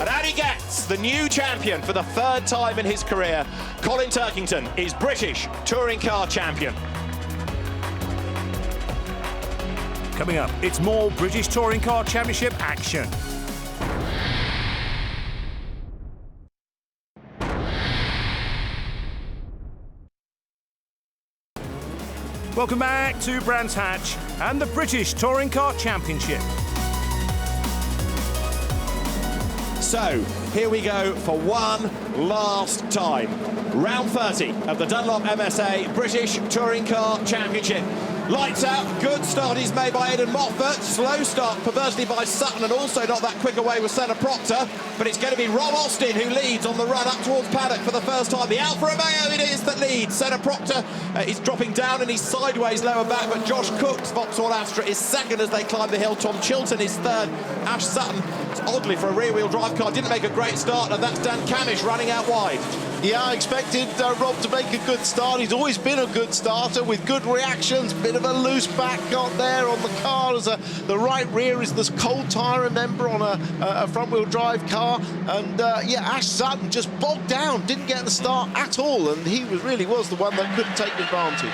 And out he gets, the new champion for the 3rd time in his career. Colin Turkington is British Touring Car Champion. Coming up, it's more British Touring Car Championship action. Welcome back to Brands Hatch and the British Touring Car Championship. So, here we go for one last time. Round 30 of the Dunlop MSA British Touring Car Championship. Lights out, good start is made by Aidan Moffat. Slow start, perversely by Sutton, and also not that quick away with Senna Proctor. But it's going to be Rob Austin who leads on the run up towards paddock for the first time. The Alfa Romeo it is that leads. Senna Proctor is dropping down and he's sideways lower back, but Josh Cook's Vauxhall Astra is 2nd as they climb the hill. Tom Chilton is 3rd. Ash Sutton, oddly for a rear-wheel drive car, didn't make a great start, and that's Dan Camish running out wide. Yeah, I expected Rob to make a good start. He's always been a good starter with good reactions. Bit of a loose back got there on the car. As the right rear is this cold tyre, remember, on a front-wheel drive car. And yeah, Ash Sutton just bogged down, didn't get the start at all, and he really was the one that couldn't take advantage.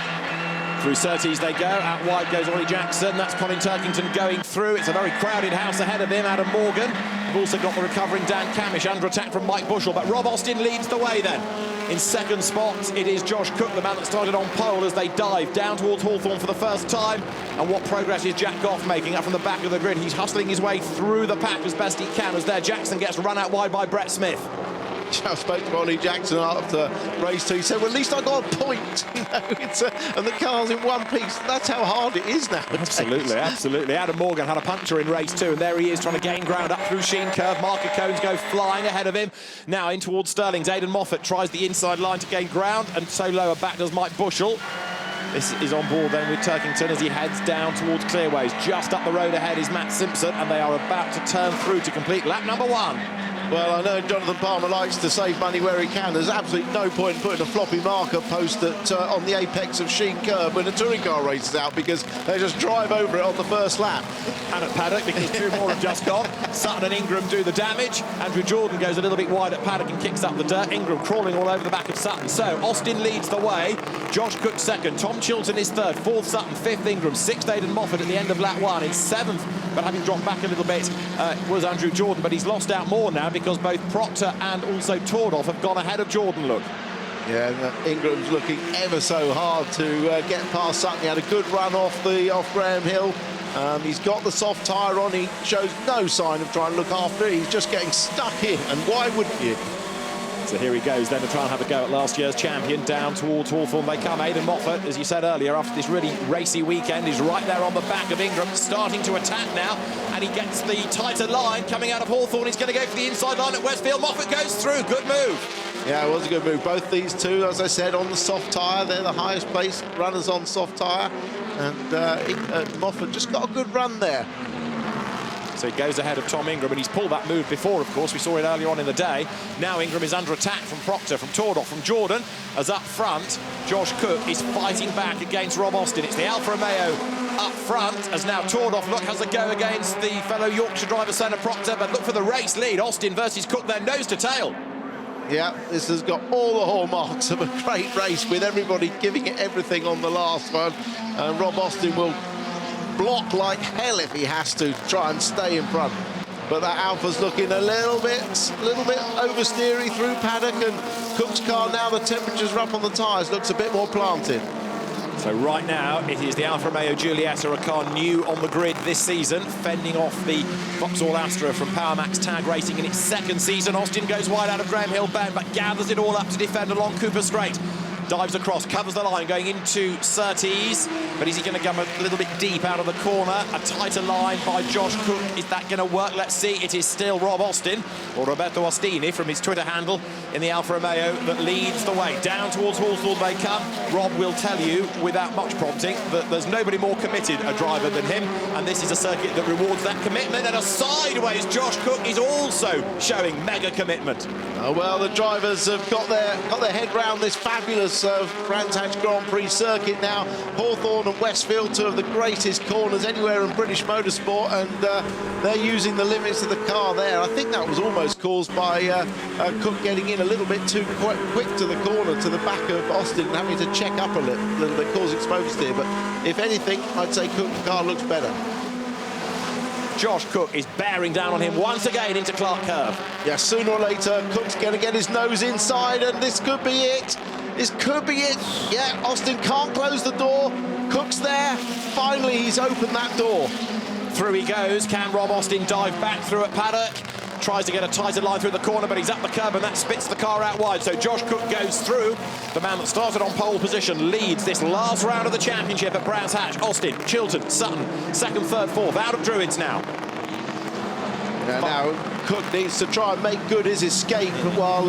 Through Surtees they go. Out wide goes Ollie Jackson. That's Colin Turkington going through. It's a very crowded house ahead of him. Adam Morgan We've also got the recovering Dan Camish under attack from Mike Bushell, but Rob Austin leads the way then. In second spot, it is Josh Cook, the man that started on pole, as they dive down towards Hawthorn for the first time. And what progress is Jack Goff making up from the back of the grid? He's hustling his way through the pack as best he can, as there Jackson gets run out wide by Brett Smith. I spoke to Ollie Jackson after race 2. He said, well, at least I got a point. You know, and the car's in one piece. That's how hard it is now. Absolutely, absolutely. Adam Morgan had a puncture in race 2, and there he is trying to gain ground up through Sheen Curve. Marker Cones go flying ahead of him. Now in towards Stirling's. Aidan Moffat tries the inside line to gain ground, and so lower back does Mike Bushell. This is on board then with Turkington as he heads down towards Clearways. Just up the road ahead is Matt Simpson, and they are about to turn through to complete lap number 1. Well, I know Jonathan Palmer likes to save money where he can. There's absolutely no point in putting a floppy marker post on the apex of Sheen Curve when a touring car races out, because they just drive over it on the first lap. And at paddock, because 2 more have just gone. Sutton and Ingram do the damage. Andrew Jordan goes a little bit wide at paddock and kicks up the dirt. Ingram crawling all over the back of Sutton. So Austin leads the way. Josh Cook second. Tom Chilton is third. Fourth Sutton. Fifth Ingram. Sixth Aidan Moffat at the end of lap 1. In seventh, but having dropped back a little bit, was Andrew Jordan. But he's lost out more now because both Proctor and also Tordoff have gone ahead of Jordan, look. Yeah, and Ingram's looking ever so hard to get past Sutton. He had a good run off Graham Hill. He's got the soft tyre on. He shows no sign of trying to look after it. He's just getting stuck in, and why wouldn't you? So here he goes then to try and have a go at last year's champion. Down towards Hawthorn they come. Aidan Moffat, as you said earlier, after this really racy weekend, is right there on the back of Ingram, starting to attack now, and he gets the tighter line coming out of Hawthorn. He's going to go for the inside line at Westfield. Moffat goes through. Good move. Yeah, it was a good move. Both these two, as I said, on the soft tyre. They're the highest placed runners on soft tyre. And Moffat just got a good run there. So he goes ahead of Tom Ingram, and he's pulled that move before, of course. We saw it earlier on in the day. Now Ingram is under attack from Proctor, from Tordoff, from Jordan. As up front, Josh Cook is fighting back against Rob Austin. It's the Alfa Romeo up front, as now Tordoff, look, has a go against the fellow Yorkshire driver, Senna Proctor. But look for the race lead. Austin versus Cook there, nose to tail. Yeah, this has got all the hallmarks of a great race, with everybody giving it everything on the last one. And Rob Austin will block like hell if he has to try and stay in front. But that Alfa's looking a little bit oversteery through paddock, and Cook's car, now the temperatures are up on the tyres, looks a bit more planted. So right now it is the Alfa Romeo Giulietta, a car new on the grid this season, fending off the Vauxhall Astra from PowerMax Tag Racing in its second season. Austin goes wide out of Graham Hill Bend, but gathers it all up to defend along Cooper Straight. Dives across, covers the line, going into Surtees, but is he going to come a little bit deep out of the corner? A tighter line by Josh Cook. Is that going to work? Let's see. It is still Rob Austin, or Roberto Ostini from his Twitter handle, in the Alfa Romeo that leads the way. Down towards Hawthorn they come. Rob will tell you, without much prompting, that there's nobody more committed a driver than him, and this is a circuit that rewards that commitment. And a sideways Josh Cook is also showing mega commitment. Oh, well, the drivers have got their head round this fabulous Brands Hatch Grand Prix circuit now. Hawthorn and Westfield, two of the greatest corners anywhere in British motorsport, and they're using the limits of the car there. I think that was almost caused by Cook getting in a little bit too quick to the corner, to the back of Austin, and having to check up a little bit, causing smoke steer. But if anything, I'd say Cook's car looks better. Josh Cook is bearing down on him once again into Clark Curve. Yeah, sooner or later, Cook's going to get his nose inside, and this could be it. This could be it. Yeah, Austin can't close the door. Cook's there. Finally, he's opened that door. Through he goes. Can Rob Austin dive back through at paddock? Tries to get a tighter line through the corner, but he's up the curb, and that spits the car out wide. So Josh Cook goes through. The man that started on pole position leads this last round of the championship at Brands Hatch. Austin, Chilton, Sutton, second, third, fourth, out of Druids now. Now Cook needs to try and make good his escape while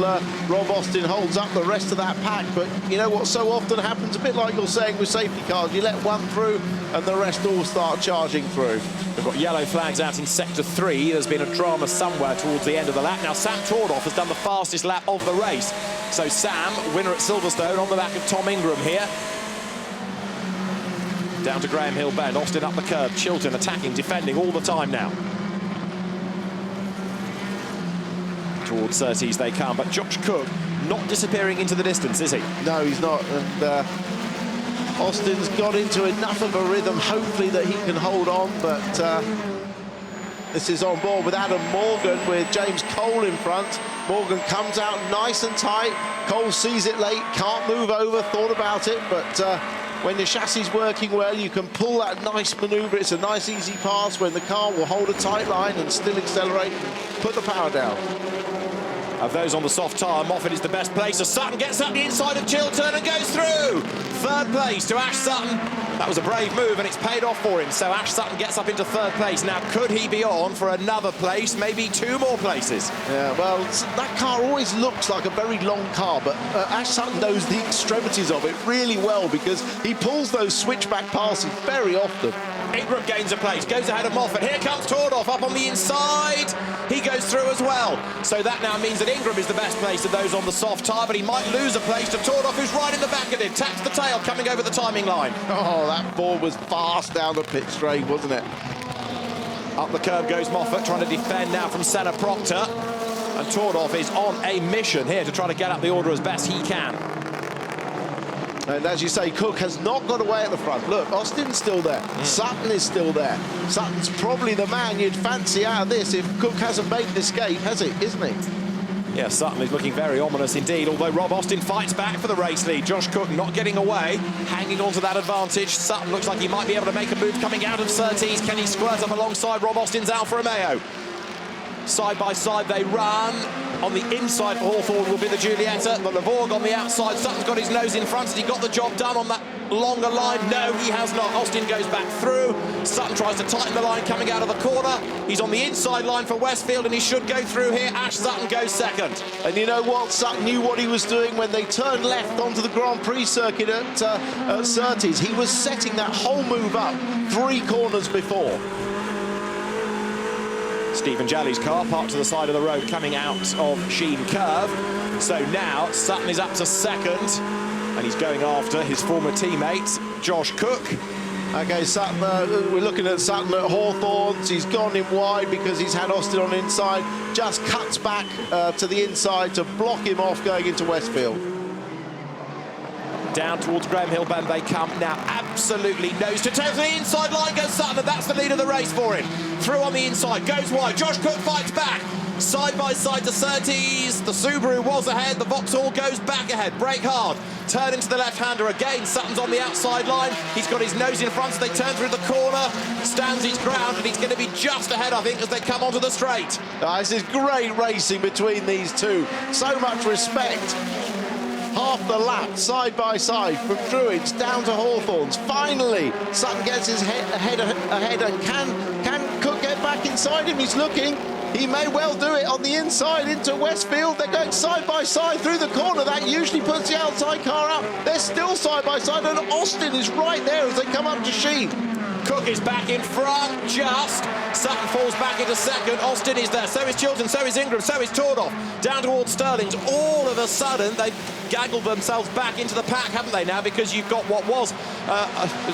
Rob Austin holds up the rest of that pack. But you know what so often happens, a bit like you're saying with safety cars, you let one through and the rest all start charging through. We've got yellow flags out in sector 3. There's been a drama somewhere towards the end of the lap. Now Sam Tordoff has done the fastest lap of the race. So Sam, winner at Silverstone, on the back of Tom Ingram here. Down to Graham Hill Bend. Austin up the curb. Chilton attacking, defending all the time now. Towards Surtees they come, but Josh Cook not disappearing into the distance, is he? No, he's not. And Austin's got into enough of a rhythm, hopefully, that he can hold on, but This is on board with Adam Morgan with James Cole in front. Morgan comes out nice and tight. Cole sees it late, can't move over, thought about it, but when the chassis is working well, you can pull that nice manoeuvre. It's a nice, easy pass when the car will hold a tight line and still accelerate, put the power down. Of those on the soft tyre, Moffat is the best placer. Sutton gets up the inside of Chiltern and goes through. Third place to Ash Sutton. That was a brave move and it's paid off for him. So Ash Sutton gets up into third place. Now, could he be on for another place, maybe 2 more places? Yeah, well, that car always looks like a very long car, but Ash Sutton knows the extremities of it really well because he pulls those switchback passes very often. Ingram gains a place, goes ahead of Moffat. Here comes Tordoff up on the inside. He goes through as well. So that now means that Ingram is the best place of those on the soft tyre, but he might lose a place to Tordoff, who's right in the back of him. Taps the tail, coming over the timing line. Oh, that ball was fast down the pit straight, wasn't it? Up the curb goes Moffat, trying to defend now from Senna Proctor. And Tordoff is on a mission here to try to get up the order as best he can. And as you say, Cook has not got away at the front. Look, Austin's still there. Sutton is still there. Sutton's probably the man you'd fancy out of this if Cook hasn't made an escape, has he? Isn't he? Yeah, Sutton is looking very ominous indeed, although Rob Austin fights back for the race lead. Josh Cook not getting away, hanging on to that advantage. Sutton looks like he might be able to make a move coming out of Surtees. Can he squirt up alongside Rob Austin's Alfa Romeo? Side by side they run. On the inside for Hawthorn will be the Giulietta, but Levorg on the outside. Sutton's got his nose in front. Has he got the job done on that longer line? No, he has not. Austin goes back through. Sutton tries to tighten the line coming out of the corner. He's on the inside line for Westfield and he should go through here. Ash Sutton goes second. And you know what? Sutton knew what he was doing when they turned left onto the Grand Prix circuit at Surtees. He was setting that whole move up 3 corners before. Stephen Jelley's car parked to the side of the road coming out of Sheen Curve. So now Sutton is up to second and he's going after his former teammate, Josh Cook. OK, Sutton, we're looking at Sutton at Hawthorns. He's gone in wide because he's had Austin on the inside. Just cuts back to the inside to block him off going into Westfield. Down towards Graham Hill Bend they come now, absolutely nose to tail. To the inside line goes Sutton, and that's the lead of the race for him. Through on the inside, goes wide. Josh Cook fights back. Side by side to Surtees. The Subaru was ahead, the Vauxhall goes back ahead. Brake hard, turn into the left-hander again. Sutton's on the outside line. He's got his nose in front, so they turn through the corner. Stands his ground, and he's going to be just ahead, I think, as they come onto the straight. This is great racing between these two. So much respect. Half the lap, side by side, from Druids down to Hawthorns. Finally, Sutton gets his ahead, and can Cook get back inside him? He's looking. He may well do it on the inside into Westfield. They're going side by side through the corner. That usually puts the outside car up. They're still side by side, and Austin is right there as they come up to Sheen. Cook is back in front, just. Sutton falls back into second. Austin is there. So is Chilton, so is Ingram, so is Tordoff. Down towards Sterling's. All of a sudden, they've gaggled themselves back into the pack, haven't they, now? Because you've got what was a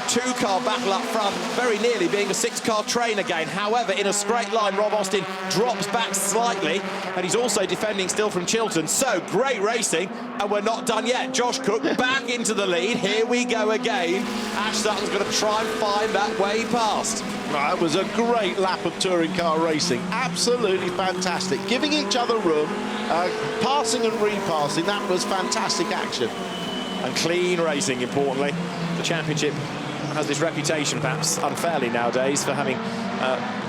2-car battle up front, very nearly being a 6-car train again. However, in a straight line, Rob Austin drops back slightly, and he's also defending still from Chilton. So, great racing, and we're not done yet. Josh Cook back into the lead. Here we go again. Ash Sutton's going to try and find that way past. That was a great lap of touring car racing. Absolutely fantastic. Giving each other room, passing and repassing, that was fantastic action. And clean racing, importantly. The championship has this reputation, perhaps unfairly nowadays, for having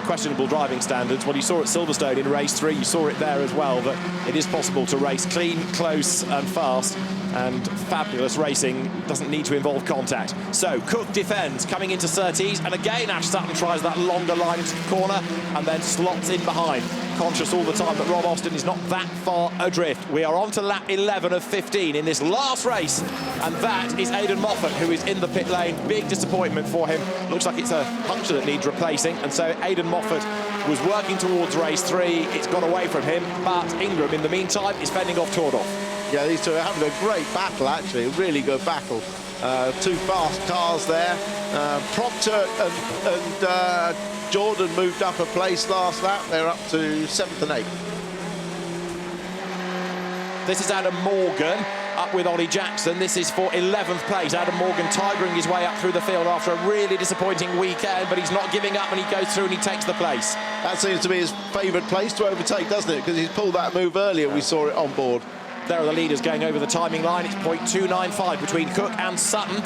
questionable driving standards. Well, you saw at Silverstone in race 3, you saw it there as well, that it is possible to race clean, close and fast, and fabulous racing doesn't need to involve contact. So Cook defends, coming into Surtees, and again Ash Sutton tries that longer line into the corner and then slots in behind. Conscious all the time that Rob Austin is not that far adrift. We are on to lap 11 of 15 in this last race, and that is Aidan Moffat, who is in the pit lane. Big disappointment for him. Looks like it's a puncture that needs replacing, and so Aidan Moffat was working towards race 3. It's got away from him, but Ingram, in the meantime, is fending off Tordoff. Yeah, these two are having a great battle, actually, a really good battle. 2 fast cars there. Proctor and Jordan moved up a place last lap. They're up to 7th and 8th. This is Adam Morgan. up with Ollie Jackson. This is for 11th place. Adam Morgan tigering his way up through the field after a really disappointing weekend, but he's not giving up and he goes through and he takes the place. That seems to be his favourite place to overtake, doesn't it? Because he's pulled that move earlier, we saw it on board. There are the leaders going over the timing line. It's 0.295 between Cook and Sutton.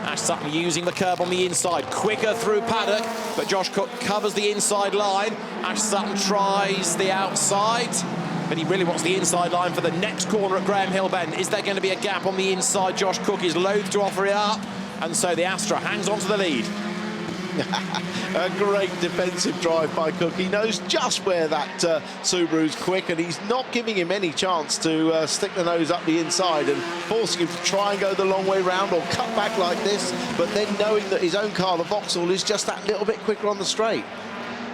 Ash Sutton using the curb on the inside, quicker through paddock, but Josh Cook covers the inside line. Ash Sutton tries the outside, but he really wants the inside line for the next corner at Graham Hill Bend. Is there going to be a gap on the inside? Josh Cook is loath to offer it up, and so the Astra hangs on to the lead. A great defensive drive by Cook. He knows just where that Subaru's quick, and he's not giving him any chance to stick the nose up the inside and forcing him to try and go the long way round or cut back like this, but then knowing that his own car, the Vauxhall, is just that little bit quicker on the straight.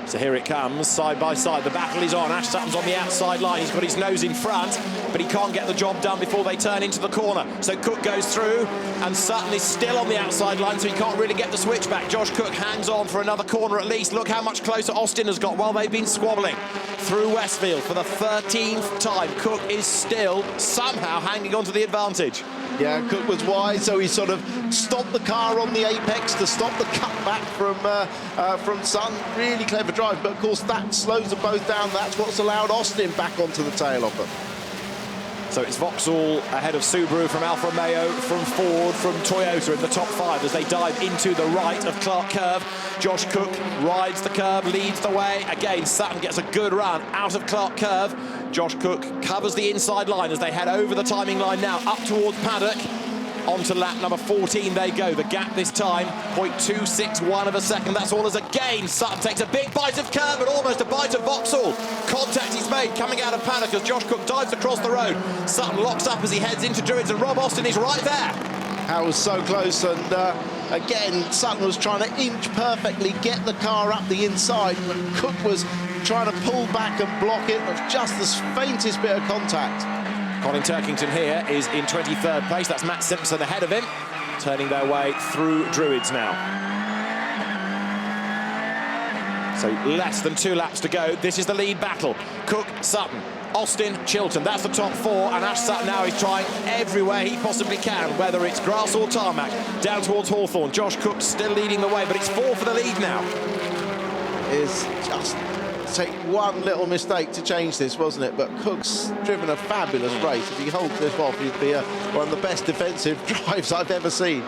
So here it comes, side by side. The battle is on. Ash Sutton's on the outside line. He's got his nose in front, but he can't get the job done before they turn into the corner. So Cook goes through, and Sutton is still on the outside line, so he can't really get the switch back. Josh Cook hangs on for another corner at least. Look how much closer Austin has got while they've been squabbling. Through Westfield for the 13th time. Cook is still somehow hanging on to the advantage. Yeah, Cook was wise, so he sort of stopped the car on the apex to stop the cutback from Sutton. Really clever drive, but of course that slows them both down. That's what's allowed Austin back onto the tail of them. So it's Vauxhall ahead of Subaru, from Alfa Romeo, from Ford, from Toyota in the top 5 as they dive into the right of Clark Curve. Josh Cook rides the curve, leads the way. Again, Sutton gets a good run out of Clark Curve. Josh Cook covers the inside line as they head over the timing line now, up towards paddock. Onto lap number 14 they go. The gap this time, 0.261 of a second. That's all as again Sutton takes a big bite of curb and almost a bite of Vauxhall. Contact is made coming out of paddock as Josh Cook dives across the road. Sutton locks up as he heads into Druids, and Rob Austin is right there. That was so close, and again Sutton was trying to inch perfectly, get the car up the inside, but Cook was trying to pull back and block it with just the faintest bit of contact. Colin Turkington here is in 23rd place. That's Matt Simpson ahead of him, turning their way through Druids now. So less than 2 laps to go. This is the lead battle. Cook, Sutton, Austin, Chilton. That's the top 4, and Ash Sutton now is trying everywhere he possibly can, whether it's grass or tarmac, down towards Hawthorne. Josh Cook still leading the way, but it's 4 for the lead now. It's just take one little mistake to change this, wasn't it? But Cook's driven a fabulous race. If he holds this off, he'd be one of the best defensive drives I've ever seen.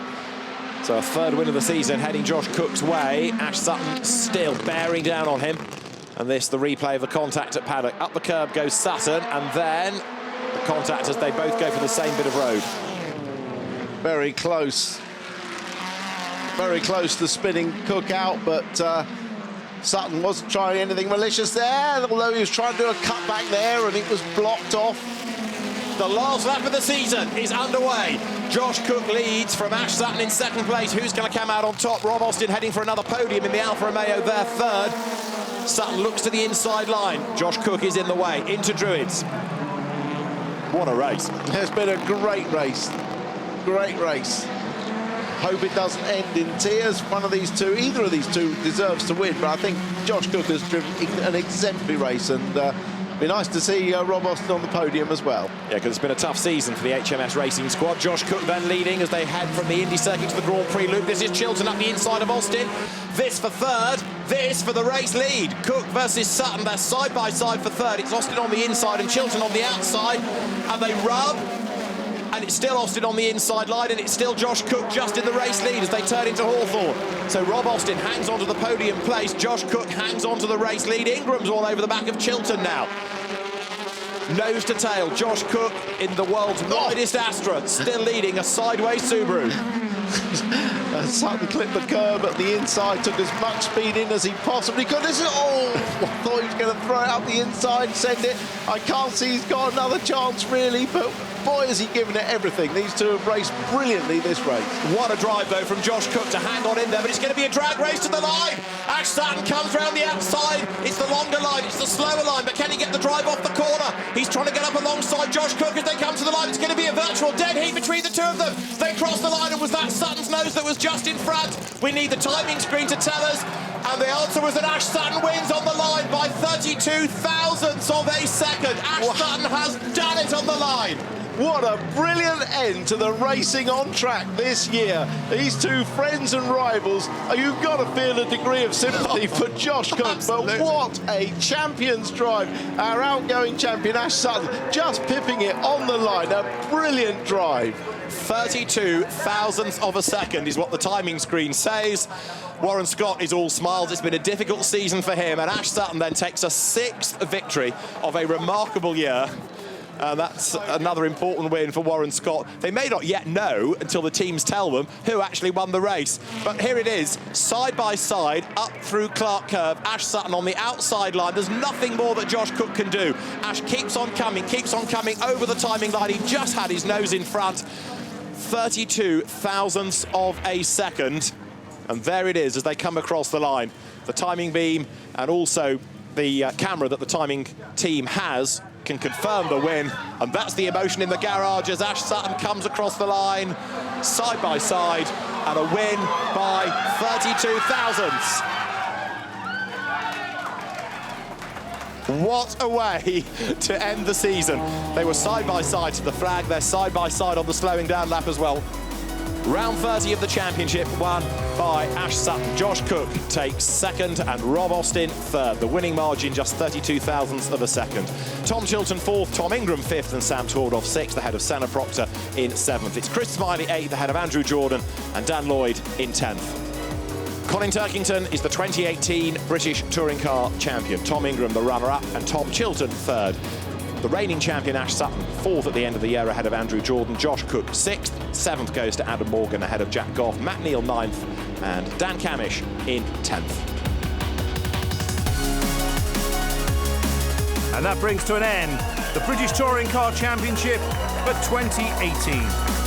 So a 3rd win of the season heading Josh Cook's way. Ash Sutton still bearing down on him. And this, the replay of the contact at paddock. Up the curb goes Sutton, and then the contact as they both go for the same bit of road. Very close. Very close to spinning Cook out, but Sutton wasn't trying anything malicious there, although he was trying to do a cutback there, and it was blocked off. The last lap of the season is underway. Josh Cook leads from Ash Sutton in 2nd place. Who's going to come out on top? Rob Austin heading for another podium in the Alfa Romeo, their 3rd. Sutton looks to the inside line. Josh Cook is in the way, into Druids. What a race. It's been a great race. Great race. Hope it doesn't end in tears. One of these two, either of these two deserves to win, but I think Josh Cook has driven an exemplary race, and be nice to see Rob Austin on the podium as well. Yeah, because it's been a tough season for the HMS Racing squad. Josh Cook then leading as they head from the Indy circuit to the Grand Prix loop. This is Chilton up the inside of Austin. This for 3rd, this for the race lead. Cook versus Sutton, they're side by side for 3rd. It's Austin on the inside and Chilton on the outside, and they rub. And it's still Austin on the inside line, and it's still Josh Cook just in the race lead as they turn into Hawthorne. So Rob Austin hangs onto the podium place. Josh Cook hangs onto the race lead. Ingram's all over the back of Chilton now. Nose to tail, Josh Cook in the world's widest Astra, still leading a sideways Subaru. Sutton clipped the curb at the inside, took as much speed in as he possibly could. This is, I thought he was going to throw it up the inside, send it. I can't see he's got another chance really, but boy has he given it everything. These two have raced brilliantly this race. What a drive though from Josh Cook to hang on in there, but it's going to be a drag race to the line. Ash Sutton comes round the outside. It's the longer line, it's the slower line, but can he get the drive off the corner? He's trying to get up alongside Josh Cook as they come to the line. It's going to be a virtual dead heat between the two of them. They cross the line, and was that Sutton's nose that was just in front? We need the timing screen to tell us, and the answer was that Ash Sutton wins on the line by 32 thousandths of a second. Ash Sutton has done it on the line. What a brilliant end to the racing on track this year. These two friends and rivals, you've got to feel a degree of sympathy for Josh Cook, Absolutely. but what a champion's drive. Our outgoing champion, Ash Sutton, just pipping it on the line. A brilliant drive. 32 thousandths of a second is what the timing screen says. Warren Scott is all smiles. It's been a difficult season for him, and Ash Sutton then takes a 6th victory of a remarkable year. That's another important win for Warren Scott. They may not yet know until the teams tell them who actually won the race. But here it is, side by side, up through Clark Curve. Ash Sutton on the outside line. There's nothing more that Josh Cook can do. Ash keeps on coming over the timing line. He just had his nose in front. 32 thousandths of a second. And there it is as they come across the line. The timing beam and also the camera that the timing team has can confirm the win, and that's the emotion in the garage as Ash Sutton comes across the line side by side, and a win by 32 thousandths. What a way to end the season. They were side by side to the flag, they're side by side on the slowing down lap as well. Round 30 of the championship won by Ash Sutton. Josh Cook takes 2nd and Rob Austin 3rd. The winning margin just 32 thousandths of a second. Tom Chilton 4th, Tom Ingram 5th and Sam Tordoff 6th ahead of Senna Proctor in 7th. It's Chris Smiley 8th ahead of Andrew Jordan and Dan Lloyd in 10th. Colin Turkington is the 2018 British Touring Car Champion. Tom Ingram the runner-up and Tom Chilton 3rd. The reigning champion Ash Sutton 4th at the end of the year ahead of Andrew Jordan. Josh Cook 6th, 7th goes to Adam Morgan ahead of Jack Goff. Matt Neal 9th and Dan Camish in 10th. And that brings to an end the British Touring Car Championship for 2018.